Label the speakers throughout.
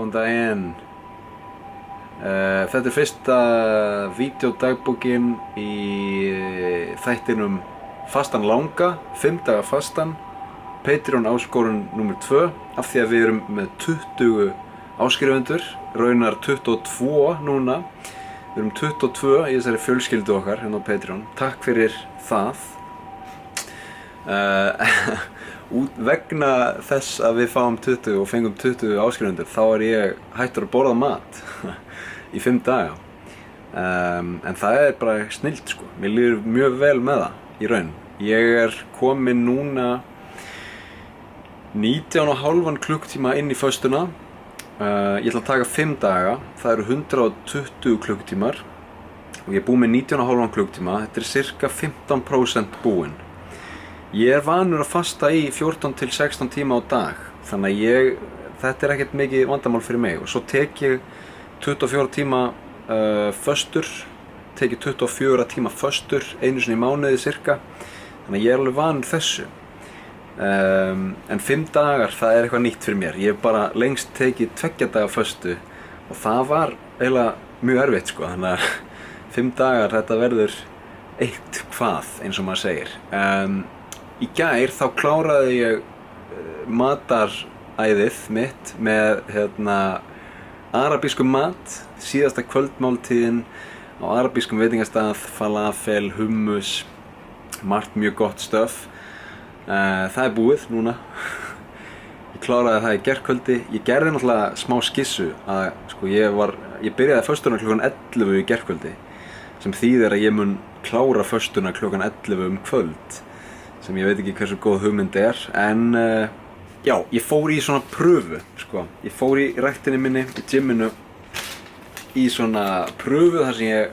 Speaker 1: Góðan daginn. Þetta fyrsta vídeódagbókin í þættinum fastan langa, 5 daga fastan, Patreon áskorun nr. 2, af því að við erum með 20 áskrifendur, raunar 22 núna. Við erum 22 í þessari fjölskyldu okkar hérna á Patreon. Takk fyrir það. Vegna þess að við fáum 20 og fengum 20 áskrifendur, þá er ég hættur að borða mat í 5 daga. En það er bara snillt sko. Mér líður mjög vel með það í raun. Ég er kominn núna 19,5 klukkutíma inn í föstuna. Ég ætla að taka 5 daga, það eru 120 klukkutímar og ég er búinn með 19,5 klukkutíma. Þetta er cirka 15% búinn. Ég er vanur að fasta í 14 til 16 tíma á dag, þannig að þetta er ekkert mikið vandamál fyrir mig. Og svo tek ég 24 tíma föstur, tek ég 24 tíma föstur einu sinni í mánuði cirka, þannig að ég er alveg vanur þessu. En 5 dagar, það er eitthvað nýtt fyrir mér. Ég hef bara lengst tekið 2 daga föstu og það var eiginlega mjög erfitt sko, þannig að 5 dagar þetta verður eitthvað eins og maður segir. Í gær þá kláraði ég mataræðið mitt með arabískum mat, síðasta kvöldmáltíðin á arabískum veitingastað, falafel, hummus, margt mjög gott stöf. Það er búið núna. Ég kláraði það í gærkvöldi. Ég gerði náttúrulega smá skissu að sko, ég byrjaði föstuna klukkan 11 í gærkvöldi, sem þýðir að ég mun klára föstuna klukkan 11 kvöld, sem ég veit ekki hversu góð hugmynd er. En já, ég fór í svona pröfu sko. Ég fór í ræktinni minni, í gyminu, í svona pröfu þar sem ég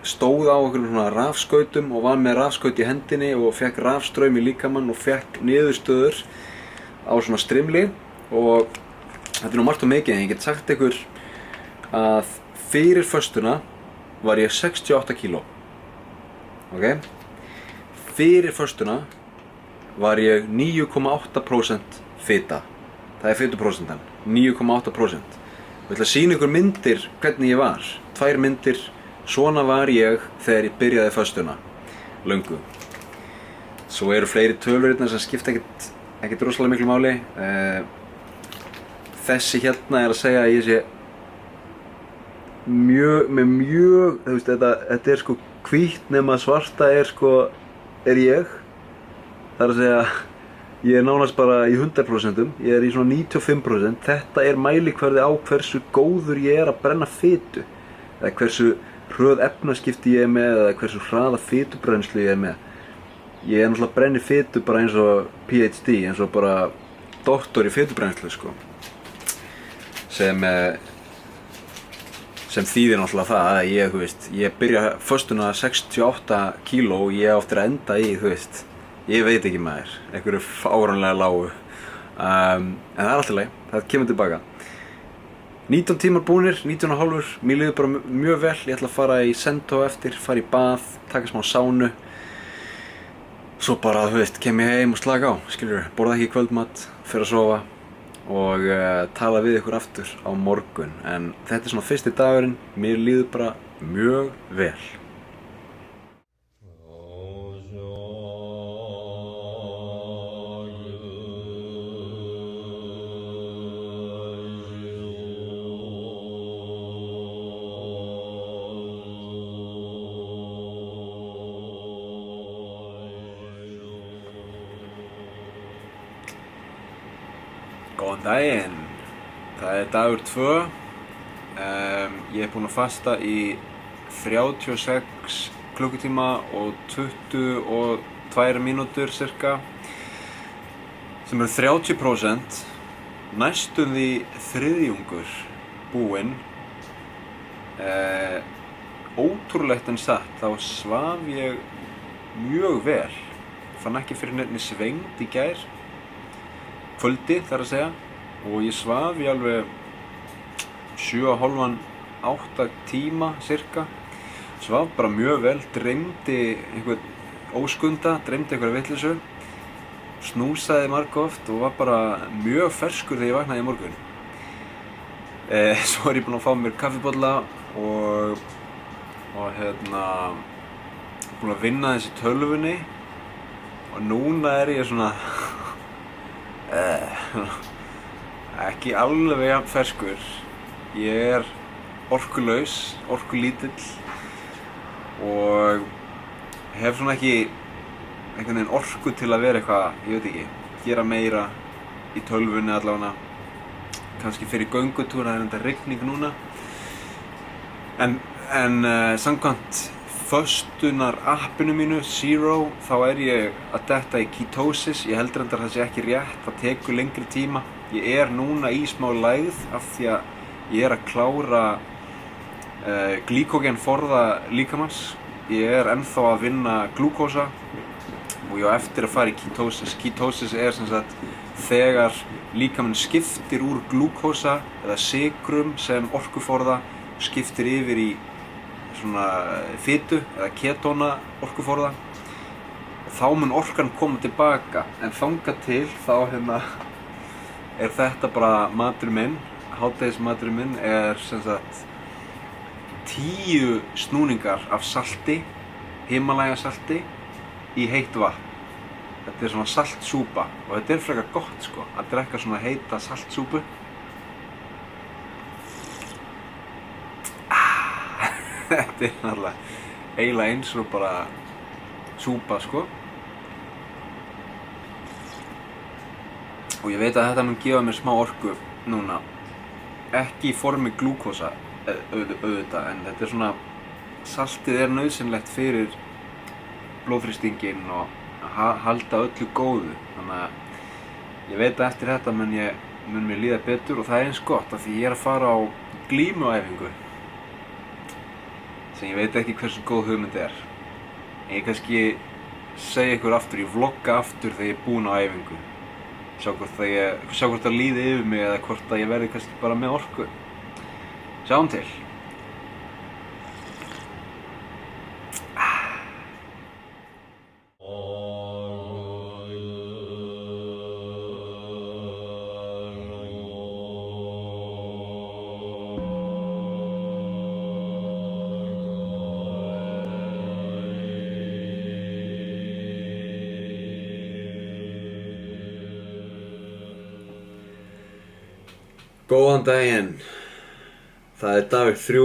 Speaker 1: stóð á einhverjum svona rafskautum og var með rafskaut í hendinni og fekk rafstraum í líkamann og fekk niðurstöður á svona strimli. Og þetta er nú margt og mikið, en ég get sagt ykkur að fyrir föstuna var ég 68 kíló. Ok? Fyrir föstuna var ég 9,8% fita. Það er fituprósentan, 9,8%. Ég ætla að sýna ykkur myndir hvernig ég var. 2 myndir. Svona var ég þegar ég byrjaði föstuna, löngu. Svo eru fleiri tölurinn sem skipta ekkert rosalega miklu máli. Þessi hérna er að segja að ég sé þetta er sko hvítt nema svarta er ég. Það er að segja, ég er nánast bara í 100%, ég er í svona 95%. Þetta er mælikvarði á hversu góður ég er að brenna fitu, eða hversu hröð efnaskipti ég er með, eða hversu hraða fitubrennslu ég er með. Ég er náttúrulega brenni fitu bara eins og PhD, eins og bara doktor í fitubrennslu sko. Sem þýðir náttúrulega það að ég byrja föstuna 68 kíló og ég á eftir að enda í, ég veit ekki maður, einhverju fáránlega lágu. En það er alltaf leið, það kemur tilbaka. 19 tímar búnir, 19,5, mér líður bara mjög vel. Ég ætla að fara í Sento eftir, fara í bað, taka smá sánu. Svo bara, kem ég heim og slaka á, borða ekki kvöldmat, fer að sofa og tala við ykkur aftur á morgun. En þetta er svona fyrsti dagurinn, mér líður bara mjög vel. Góðan daginn, það er dagur 2. Ég er búinn að fasta í 36 klukkutíma og 22 mínútur cirka, sem eru 30%, næstum því þriðjungur búinn. Ótrúlegt en satt, þá svaf ég mjög vel. Fann ekki fyrir neinni svengd í gær. Kvöldi þar að segja, og ég svaf í alveg 7,5–8 tíma cirka. Svaf bara mjög vel, dreymdi einhvern óskunda, dreymdi einhverja vitleysu, snúsaði margoft og var bara mjög ferskur þegar ég vaknaði í morgun. Svo ég búinn að fá mér kaffibolla og búinn að vinna þessi tölvunni og núna ég svona ekki alveg jafn ferskur. Ég orkulaus, orkulítill og hef svona ekki einhvern veginn orku til að vera eitthvað, ég veit ekki, gera meira í tölvunni allavega. Kannski fyrir göngutúr, það enda rigning núna. En samkvæmt föstunar appinu mínu, Zero, þá ég að detta í ketosis. Ég heldur reyndar að það sé ekki rétt, það tekur lengri tíma. Ég núna í smá lægð af því að ég að klára glýkógenforða líkamans. Ég ennþá að vinna glúkósa og ég á eftir að fara í ketosis. Ketosis sem sagt þegar líkaminn skiptir úr glúkósa eða sykrum sem orkuforða skiptir yfir í svona fitu eða ketóna orkuforða og þá mun orkan koma tilbaka, en þangað til þá þetta bara maturinn minn, hádegismaturinn minn sem sagt 10 snúningar af salti, Himalaya-salti í heitt vatn. Þetta svona saltsúpa og þetta frekar gott sko, að drekka svona heita saltsúpu. Þetta náttúrulega eiginlega eins og bara súpa sko. Og ég veit að þetta mun gefa mér smá orku núna. Ekki í formi glúkósa auðvitað, en þetta svona, saltið nauðsynlegt fyrir blóðþrýstinginn og halda öllu góðu, þannig að ég veit að eftir þetta mun mér líða betur og það eins gott af því ég að fara á glímuæfingu sem ég veit ekki hversu góð hugmynd En ég kannski segja ykkur aftur, ég vlogga aftur þegar ég búinn á æfingu. Sjá hvort það líði yfir mig eða hvort að ég verði kannski bara með orku. Sjáum til. Góðan daginn. Það dagur 3.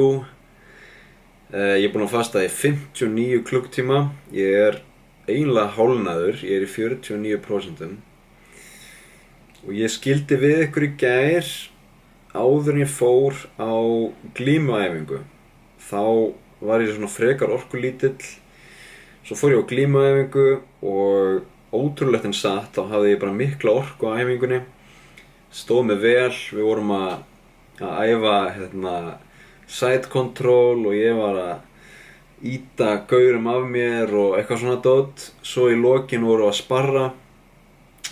Speaker 1: Ég búinn að fasta í 59 klukkutíma. Ég eiginlega hálfnaður, ég í 49%. Og ég skildi við ykkur í gær áður en ég fór á glímuæfingu. Þá var ég svona frekar orkulítill. Svo fór ég á glímuæfingu og ótrúlegt en satt, þá hafði ég bara mikla orku á æfingunni. Stóð mig vel, við vorum að æfa side control og ég var að ýta gaurum af mér og eitthvað svona dót. Svo í lokin vorum við að sparra.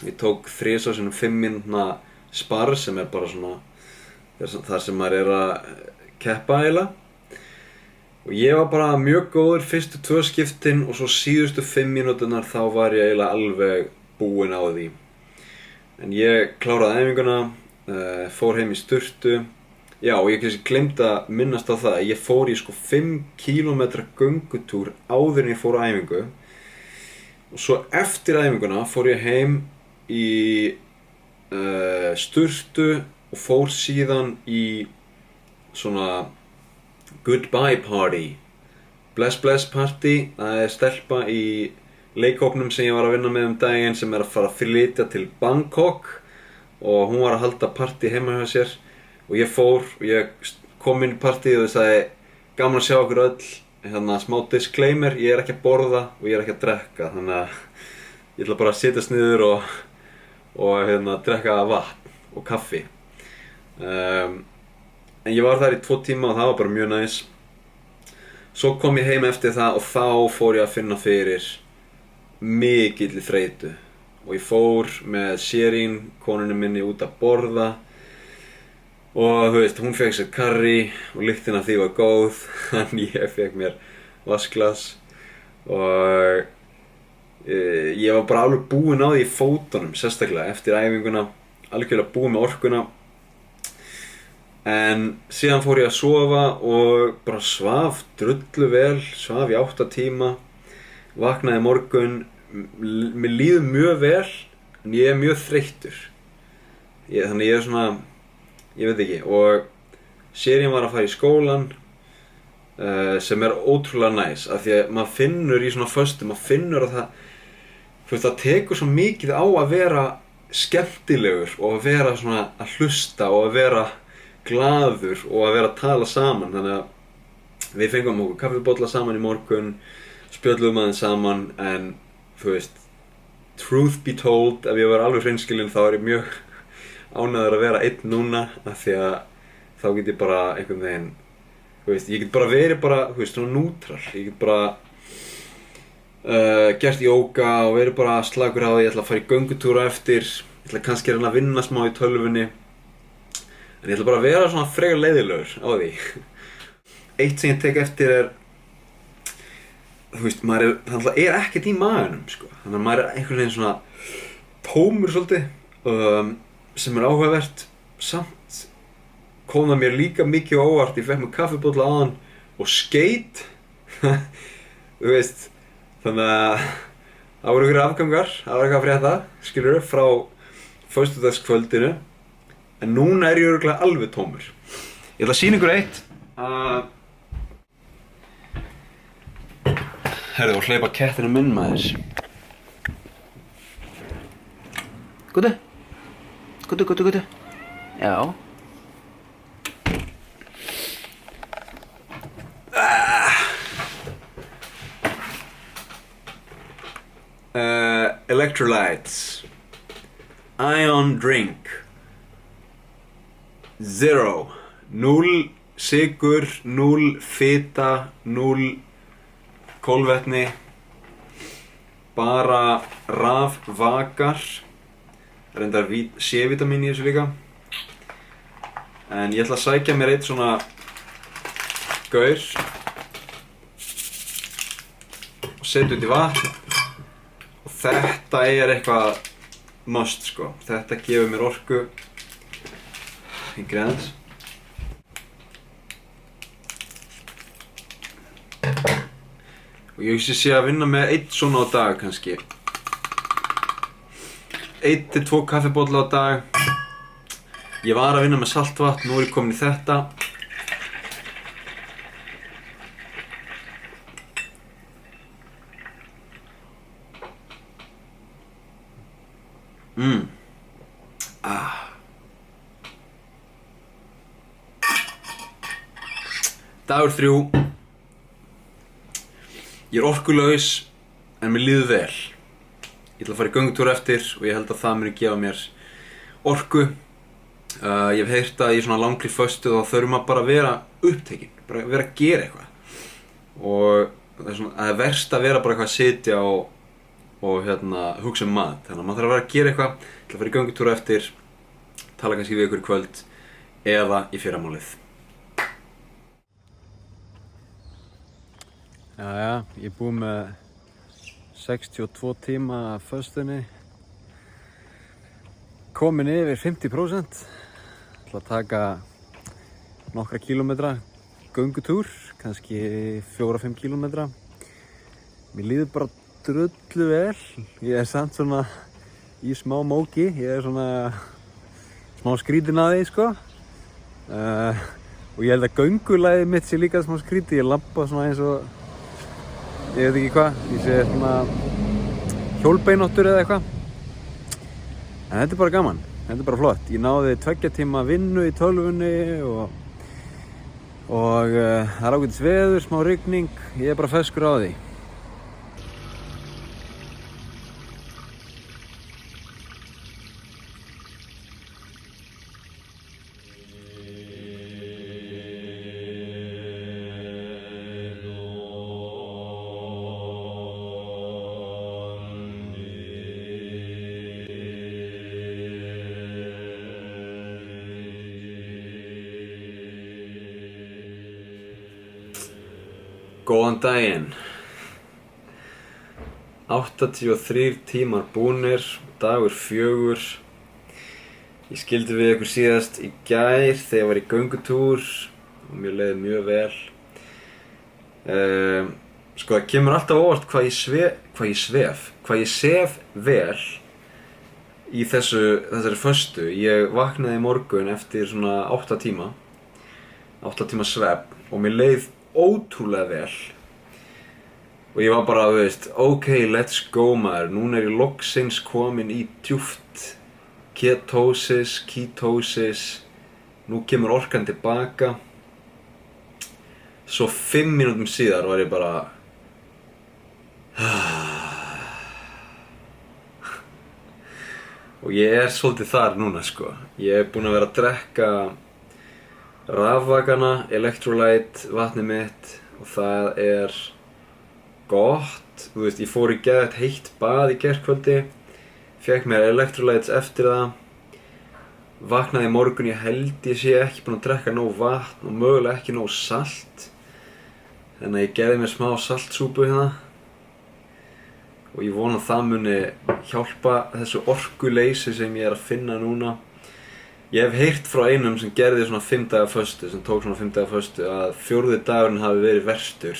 Speaker 1: Ég tók 3 sinnum 5 mínútna sparr sem bara svona þar sem maður að keppa eiginlega. Og ég var bara mjög góður fyrstu 2 skiptin og svo síðustu 5 mínúturnar þá var ég eiginlega alveg búinn á því. En ég kláraði æfinguna, fór heim í sturtu. Já, og ég kannski gleymdi að minnast á það að ég fór í 5 kílómetra göngutúr áður en ég fór á æfingu. Og svo eftir æfinguna fór ég heim í sturtu og fór síðan í svona goodbye party. Bless bless party, það stelpa í leikhópnum sem ég var að vinna með daginn sem að fara að flytja til Bangkok og hún var að halda partí heima hjá sér og ég fór og ég kom inn í partíð og ég sagði gaman að sjá okkur öll, smá disclaimer, ég ekki að borða og ég ekki að drekka, þannig að ég ætla bara að setjast niður og drekka vatn og kaffi. En ég var þar í 2 tíma og það var bara mjög næs. Svo kom ég heim eftir það og þá fór ég að finna fyrir mikilli þreytu og ég fór með Sherin, konunni minni, út að borða og þú veist, hún fekk sér karrí og lyktin af því var góð þannig ég fekk mér vaskglas og ég var bara alveg búinn á því í fótunum, sérstaklega eftir æfinguna, algjörlega búinn með orkuna. En síðan fór ég að sofa og bara svaf drullu vel, svaf í 8 tíma, vaknaði í morgun, mér líður mjög vel, en ég er mjög þreyttur. Þannig ég er svona, ég veit ekki, og serían var að fara í skólan, sem er ótrúlega næs, af því að maður finnur í svona föstu, maður finnur að það tekur svo mikið á að vera skemmtilegur og að vera svona að hlusta og að vera glaður og að vera að tala saman. Þannig að við fengum okkur kaffibolla saman í morgun, spjölluðum aðeins saman, en þú veist, truth be told, ef ég var alveg hreinskilinn þá er ég mjög ánægður að vera einn núna, af því að þá get ég bara einhvern veginn, þú veist, ég get bara verið bara, þú veist, svona nútral. Ég get bara gert jóga og verið bara slagur á því. Ég ætla að fara í göngutúra eftir, ég ætla kannski að reyna að vinna smá í tölvunni, en ég ætla bara að vera svona frekar leiðilegur á því. Eitt sem ég tek eftir er, þú veist, maður er ekkert í maganum, sko. Þannig að maður er einhvern veginn svona tómur svolítið, sem er áhugavert. Samt kom það mér líka mikið á óvart, ég fekk mér kaffibolla áðan og skeyt. Þú veist, þannig að það voru ykkur afgangar, það var eitthvað að frétta, skilurðu, frá föstudagskvöldinu, en núna er ég örugglega alveg tómur. Ég ætla að sýna ykkur eitt. Herðu, og hleypa kettinu minn maður. Góðu? Góðu. Já. Electrolytes. Ion drink. 0. 0 sykur, 0 fita, 0 kolvetni. Bara rafvakar. Reyndar C-vitamin í þessu líka. En ég ætla að sækja mér eitt svona gaur og setja út í vatn. Og þetta er eitthvað must, sko. Þetta gefur mér orku. Hingri aðeins. Og ég sé að vinna með 1 svona á dag kannski. 1 til 2 kaffibolla á dag. Ég var að vinna með saltvatn, nú er ég komin í þetta. Dagur 3. Ég er orkulaus, en mér líður vel. Ég ætla að fara í göngutúr eftir og ég held að það muni gefa mér orku. Ég hef heyrt að í svona langri föstu þá þurfum maður bara að vera upptekinn, bara að vera að gera eitthvað. Og það er verst að vera bara eitthvað að sitja og hugsa mat. Þannig að maður þarf að vera að gera eitthvað. Ég ætla að fara í göngutúr eftir, tala kannski við ykkur í kvöld eða í fyrramálið. Jæja, ég er búinn með 62 tíma af föstunni. Komin yfir 50%. Ætla að taka nokkra kílómetra göngutúr, kannski 4-5 kílómetra. Mér líður bara drullu vel. Ég er samt svona í smá móki. Ég er svona smá skrítinn að því, sko. Og ég held að göngulagið mitt sé líka smá skrítið. Ég labba svona eins og ég veit ekki hvað, ég sé svona hjólbeinóttur eða eitthvað. En þetta er bara gaman, þetta er bara flott. Ég náði 2 tíma vinnu í tölvunni og það er ágætis veður, smá rigning. Ég er bara feskur á því. Góðan daginn. 83 tímar búnir, dagur 4. Ég skildi við ykkur síðast í gær þegar ég var í göngutúr og mér leiði mjög vel. Sko það kemur alltaf á óvart hvað ég sef vel í þessari föstu. Ég vaknaði í morgun eftir svona 8 tíma svefn og mér leið ótrúlega vel. Og ég var bara, þú veist, ok, let's go maður, núna er ég loksins komin í djúpt ketosis, nú kemur orkan tilbaka. Svo 5 mínútum síðar var ég bara og ég er svolítið þar núna sko. Ég er búinn að vera að drekka rafvagana, electrolyte vatnið mitt og það er gott. Þú veist, ég fór í geðveikt heitt bað í gærkvöldi, fekk mér electrolytes eftir það, vaknaði í morgun, ég held ég sé ekki búinn að drekka nóg vatn og mögulega ekki nóg salt. Þannig að ég gerði mér smá saltsúpu hérna og ég vona að það muni hjálpa þessu orkuleysi sem ég er að finna núna. Ég hef heyrt frá einum sem gerði svona 5 daga föstu, sem tók svona 5 daga föstu, að 4. dagurinn hafi verið verstur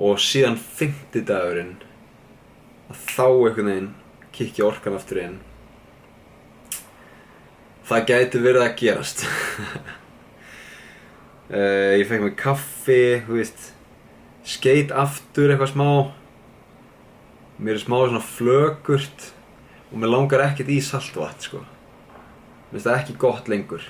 Speaker 1: og síðan 5. dagurinn að þá einhvern veginn kikki orkan aftur inn. Það gæti verið að gerast. Ég fekk mér kaffi, þú veist, skeit aftur eitthvað smá. Mér er smá svona flökurt og mér langar ekkert í saltvatn, sko. Mér finnst það ekki gott lengur.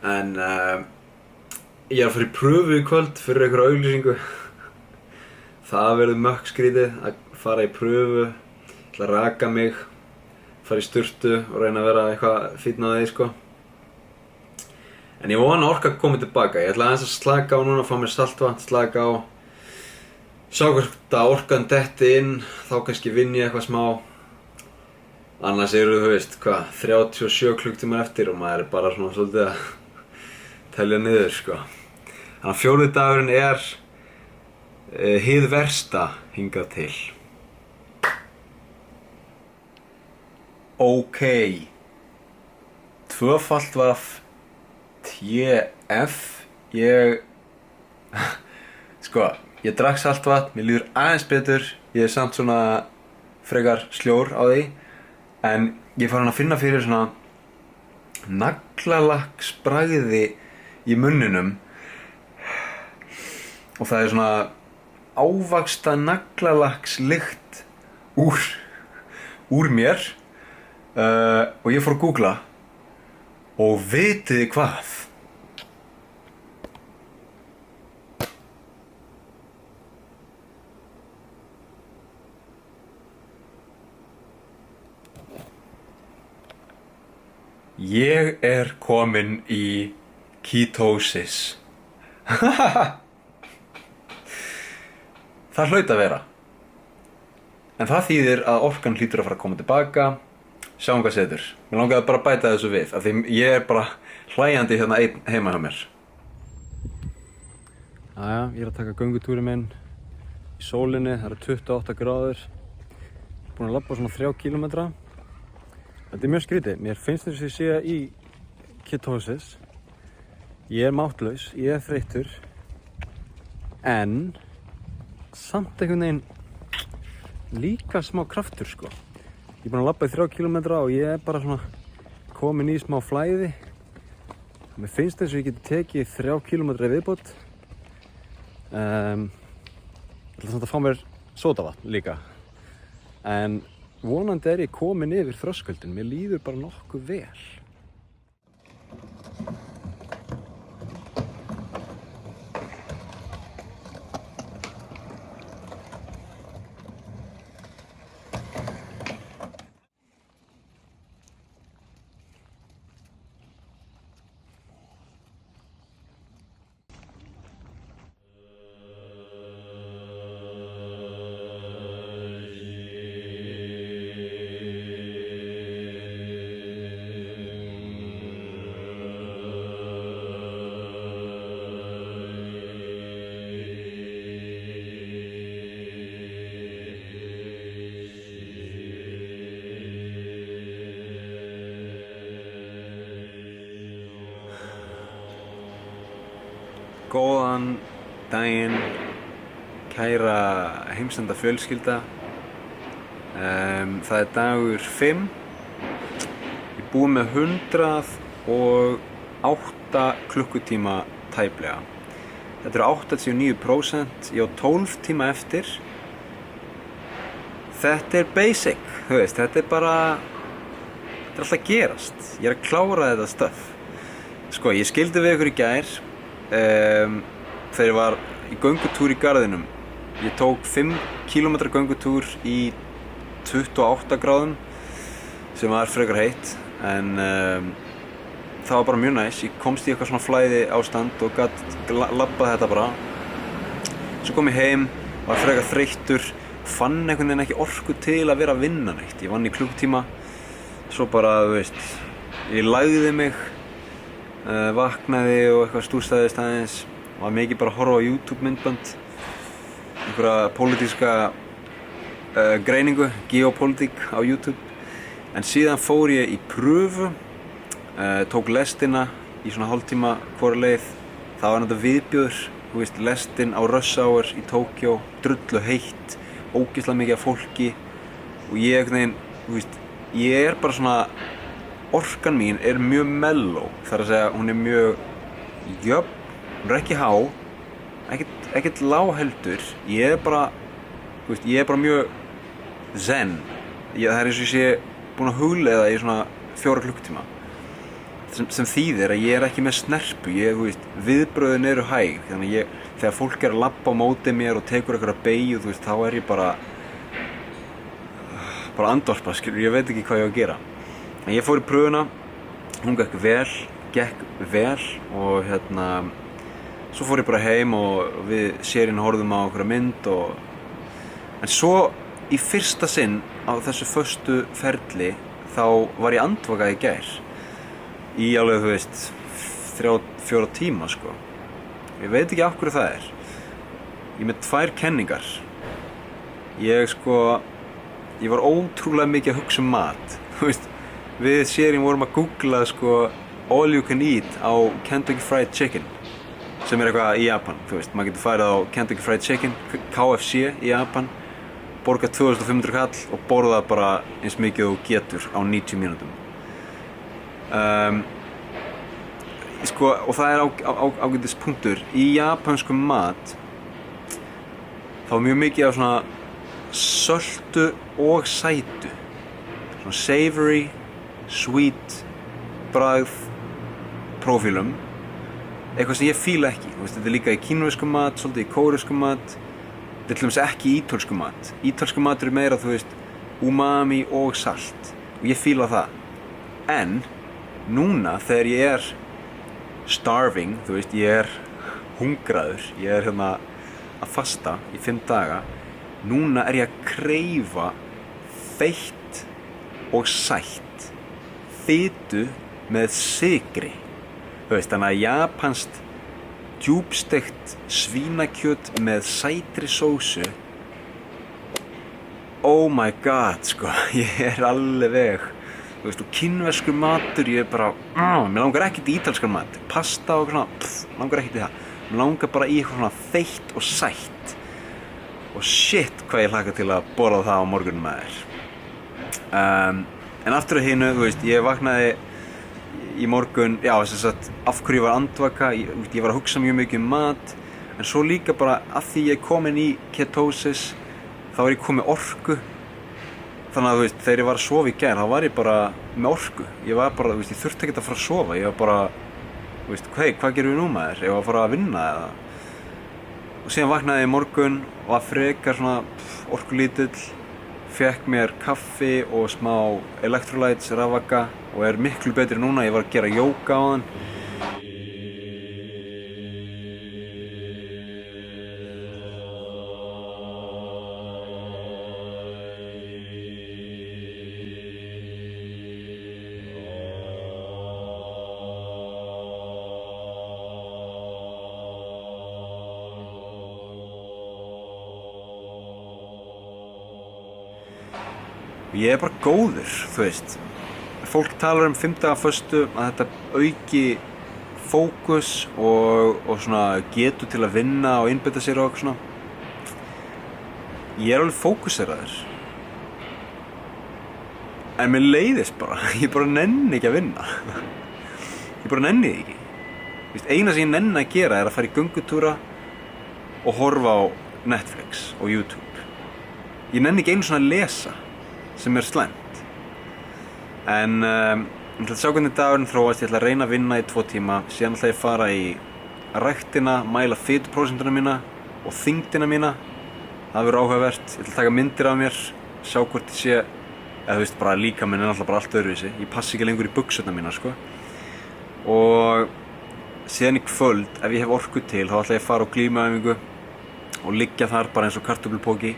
Speaker 1: En ég er að fara í pröfu í kvöld fyrir einhverja auglýsingu. Það verður mökk skrítið að fara í pröfu. Ég ætla að raka mig, fara í sturtu og reyna að vera eitthvað fínn á því, sko. En ég vona að orka komi tilbaka. Ég ætla aðeins að slaka á núna, fá mér saltvatn, slaka á. Sjá hvort að orkan detti inn, þá kannski vinn ég eitthvað smá. Annars eru, þú veist, 37 klukktímar eftir og maður er bara svona svolítið að telja niður, sko. Þannig að 4. dagurinn er hið versta hingað til. Ok. 2-falt var TF. Ég drakk saltvatn, mér líður aðeins betur. Ég er samt svona frekar sljór á því. En ég er farin að finna fyrir svona naglalakksbragði í munninum. Og það er svona ávaxta naglalakkslykt úr mér. Og ég fór að googla. Og vitiði hvað? Ég er kominn í ketosis. Það hlaut að vera. En það þýðir að orkan hlýtur að fara að koma tilbaka. Sjáum hvað setur. Mér langaði bara að bæta þessu við, af því ég er bara hlæjandi hérna einn heima hjá mér. Jæja, ég er að taka göngutúrinn minn í sólinni, það eru 28 gráður. Búinn að labba svona 3 kílómetra. Þetta er mjög skrítið. Mér finnst þess að ég sé í ketosis. Ég er máttlaus, ég er þreyttur. En samt einhvern veginn líka smá kraftur, sko. Ég er búinn að labba í 3 kílómetra og ég er bara svona komin í smá flæði. Mér finnst þess að ég geti tekið 3 kílómetra í viðbót. Ég ætla samt að fá mér sódavatn líka. En vonandi er ég komin yfir þröskuldin. Mér líður bara nokkuð vel. Góðan daginn, kæra heimsenda fjölskylda. Það er dagur 5. Ég búið með 108 klukkutíma tæplega. Þetta eru 89%, ég á 12 tíma eftir. Þetta er basic, þú veist, þetta er alltaf að gerast. Ég er að klára þetta stöf. Sko, ég skildi við ykkur í gær þegar ég var í göngutúr í garðinum. Ég tók 5 km göngutúr í 28 gráðum sem var frekar heitt, en það var bara mjög næs. Ég komst í eitthvað svona flæði ástand og gat labbað þetta bara. Svo kom ég heim, var frekar þreyttur, fann einhvern veginn ekki orku til að vera að vinna neitt. Ég vann í klukkutíma, svo bara, þú veist, ég lagði mig, vaknaði og eitthvað stúsaðist aðeins. Var mikið bara að horfa á YouTube myndband, einhverja pólitíska greiningu, geopólitík á YouTube. En síðan fór ég í pröfu, tók lestina í svona hálftíma hvora leið. Það var náttúrulega viðbjóður, þú veist, lestin á rush hour í Tókjó, drullu heitt, ógeðslega mikið af fólki. Og ég einhvern veginn, þú veist, ég er bara svona, orkan mín er mjög mellow. Það er að segja, hún er mjög jöfn, hún er ekki há, ekkert lág heldur. Ég er bara, þú veist, ég er bara mjög zen. Það er eins og ég sé búinn að hugleiða í svona 4 klukkutíma. Sem þýðir að ég er ekki með snerpu, þú veist, viðbrögðin eru hæg. Þannig að þegar fólk er að labba á móti mér og tekur einhverja beygju, þú veist, þá er ég bara andvarpa, skilur, ég veit ekki hvað ég á að gera. En ég fór í pröfuna, hún gekk vel og svo fór ég bara heim og við sérinn horfðum á einhverja mynd en svo í fyrsta sinn á þessu föstu ferli þá var ég andvakað í gær í alveg, þú veist, 3-4 tíma, sko. Ég veit ekki af hverju það er. Ég er með 2 kenningar. Ég var ótrúlega mikið að hugsa mat, þú veist. Við sérinn vorum að googla, sko, all you can eat á Kentucky Fried Chicken, sem er eitthvað í Japan, þú veist. Maður getur farið á Kentucky Fried Chicken, KFC í Japan, borgað 2500 kall og borðað bara eins mikið þú getur á 90 mínútum. Og það er ágætis punktur. Í japanskum mat þá er mjög mikið af svona söltu og sætu, svona savory, sweet bragð prófílum, eitthvað sem ég fíla ekki. Þetta er líka í kínverskum mat, svolítið í kóreskum mat. Þetta er til dæmis ekki í ítölskum mat. Ítölskum mat er meira, þú veist, umami og salt og ég fíla það. En núna þegar ég er starving, þú veist, ég er hungraður, ég er að fasta í 5 daga, núna er ég að kreyfa feitt og sætt, fitu með sykri. Þú veist, þannig að japanskt djúpsteikt svínakjöt með sætri sósu. Oh my god, sko, ég er alveg. Þú veist, og kínverskur matur, ég er bara, mér langar ekkert í ítalskan mat. Pasta og svona, langar ekkert í það. Mér langar bara í eitthvað svona feitt og sætt. Og shit, hvað ég hlakka til að borða það á morgunum með þér. En aftur að hinu, þú veist, ég vaknaði í morgun, sem sagt, af hverju ég var andvaka, ég var að hugsa mjög mikið um mat, en svo líka bara af því ég er komin í ketosis, þá er ég komin orku. Þannig að, þú veist, þegar ég var að sofa í gær, þá var ég bara með orku. Ég var bara, þú veist, ég þurfti ekkert að fara að sofa, ég var bara, þú veist, hvað gerum við nú með þér? Ég var að fara að vinna eða? Og síðan vaknaði ég í morgun, var frekar svona orkulítill, fekk mér kaffi og smá electrolytes, rafvagga og er miklu betri núna. Ég var að gera jóga áðan. Ég er bara góður, þú veist. Fólk talar 5 daga föstu að þetta auki fókus og svona getu til að vinna og einbeita sér og svona. Ég alveg fókuseraður. En mér leiðist bara, ég bara nenni ekki að vinna. Ég bara nenni því ekki. Eina sem ég nenni að gera að fara í göngutúra og horfa á Netflix og YouTube. Ég nenni ekki einu svona að lesa, sem slæmt. En ég ætla að sjá hvernig dagurinn þróast, ég ætla að reyna að vinna í 2 tíma, síðan ætla ég að fara í ræktina, mæla fituprósentuna mína og þyngdina mína. Það verður áhugavert, ég ætla að taka myndir af mér, sjá hvort ég sé, eða þú veist bara líkaminn náttúrulega bara allt öðruvísi, ég passi ekki lengur í buxurnar mínar sko. Og síðan í kvöld, ef ég hef orku til, þá ætla ég að fara á glímuæfingu og liggja þar bara eins og kartöflupóki.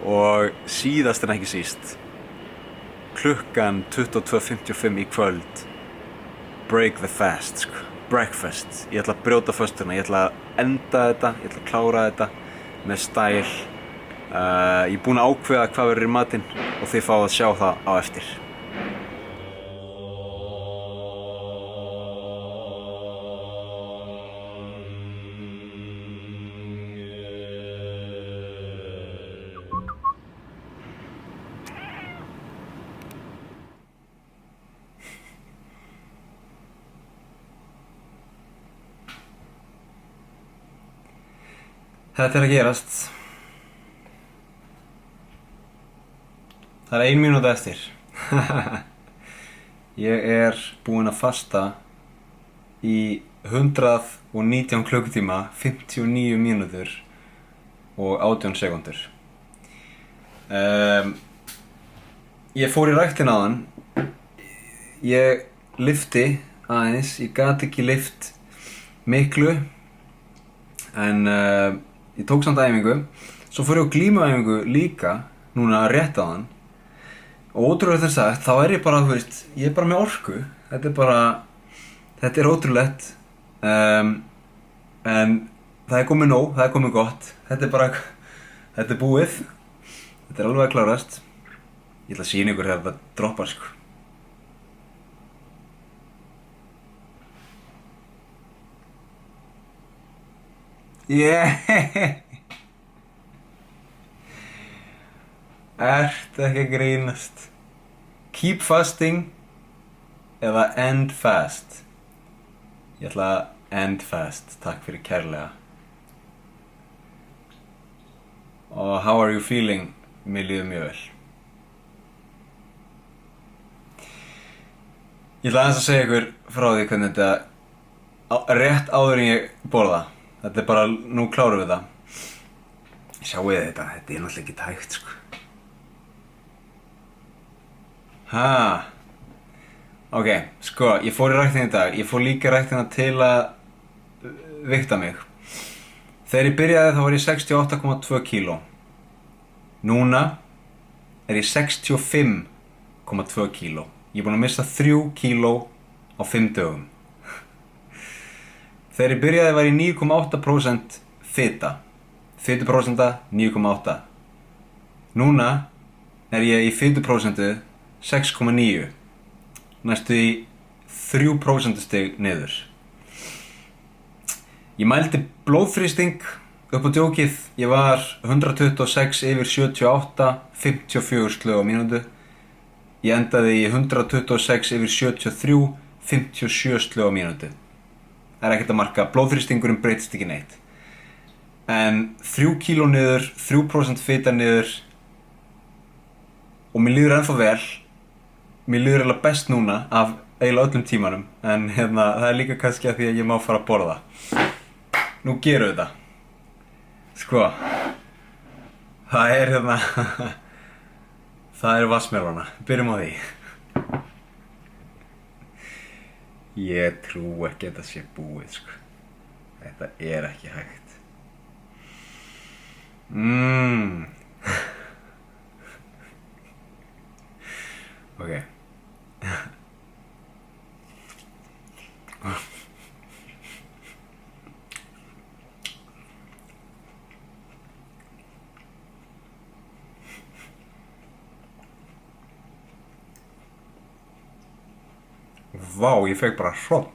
Speaker 1: Og síðast en ekki síst, klukkan 22:55 í kvöld, break the fast sko, breakfast. Ég ætla að brjóta föstuna, ég ætla að enda þetta, ég ætla að klára þetta með stæl. Ég er búinn að ákveða hvað verður í matinn og þið fáið að sjá það á eftir. Þetta er að gerast. Það er 1 mínúta eftir. Ég er búinn að fasta í 119 klukkutíma, 59 mínútur og 18 sekúndur. Ég fór í ræktina áðan. Ég lyfti aðeins, ég gat ekki lyft miklu, en ég tók samt æfingu. Svo fór ég á glímuæfingu líka, núna rétt áðan. Og ótrúlegt en sagt, þá er ég bara, þú veist, ég er bara með orku. Þetta er ótrúlegt. En það er komið nóg, það er komið gott. Þetta er búið. Þetta er alveg að klárast. Ég ætla að sýna ykkur þegar þetta droppar, sko. Ertu ekki að grínast? Keep fasting eða end fast? Ég ætla að end fast, takk fyrir kærlega. Og how are you feeling? Mér líður mjög vel. Ég ætla aðeins að segja ykkur frá því hvernig þetta rétt áður en ég borða. Þetta er bara, nú klárum við það. Sjáu þið þetta er náttúrulega ekki hægt sko. Ok, sko, ég fór í ræktina í dag. Ég fór líka í ræktina til að vigta mig. Þegar ég byrjaði þá var ég 68,2 kíló. Núna er ég 65,2 kíló. Ég er búinn að missa 3 kíló á 5 dögum. Þegar ég byrjaði var ég 9,8% fita. Fituprósenta 9,8. Núna er ég í fituprósentu 6,9. Næstu í 3% stig niður. Ég mældi blóðþrýsting upp á djókið. Ég var 126 yfir 78, 54 slög á mínútu. Ég endaði í 126 yfir 73, 57 slög á mínútu. Það er ekkert að marka, blóðþrýstingurinn breytist ekki neitt. En 3 kíló niður, 3% fita niður. Og mér líður ennþá vel. Mér líður eiginlega best núna af eiginlega öllum tímanum. En það er líka kannski að því að ég má fara að borða. Nú gerum við þetta. Sko. Það er það er vatnsmelóna. Byrjum á því. Ég trú ekki að þetta sé búið, sko. Þetta er ekki hægt. Ok. Vá, ég fekk bara hroll.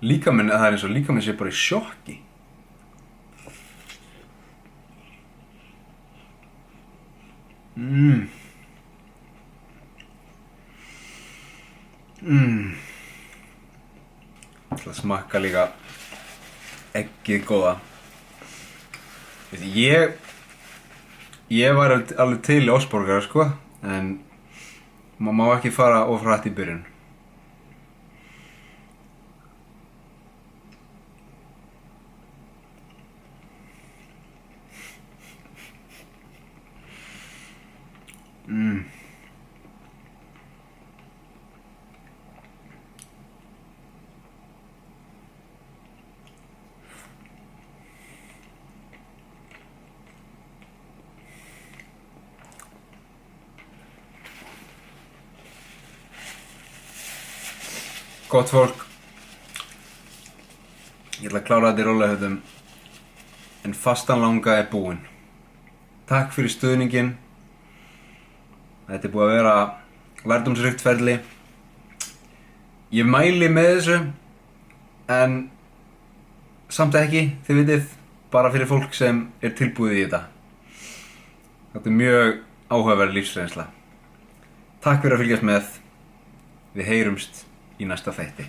Speaker 1: Líkaminn, það eins og líkaminn sé bara í sjokki. Það smakka líka eggið góða. Ég var alveg til í Ósborgara sko, en maður má ekki fara of hratt í byrjun. Gott fólk, ég ætla að klára þetta í rólegheitum, en fastan langa er búin. Takk fyrir stuðninginn. Þetta er búið að vera lærdómsríkt ferli. Ég mæli með þessu, en samt ekki, þið vitið, bara fyrir fólk sem er tilbúið í þetta. Þetta er mjög áhugaverð lífsreynsla. Takk fyrir að fylgjast með. Við heyrumst í næsta þætti.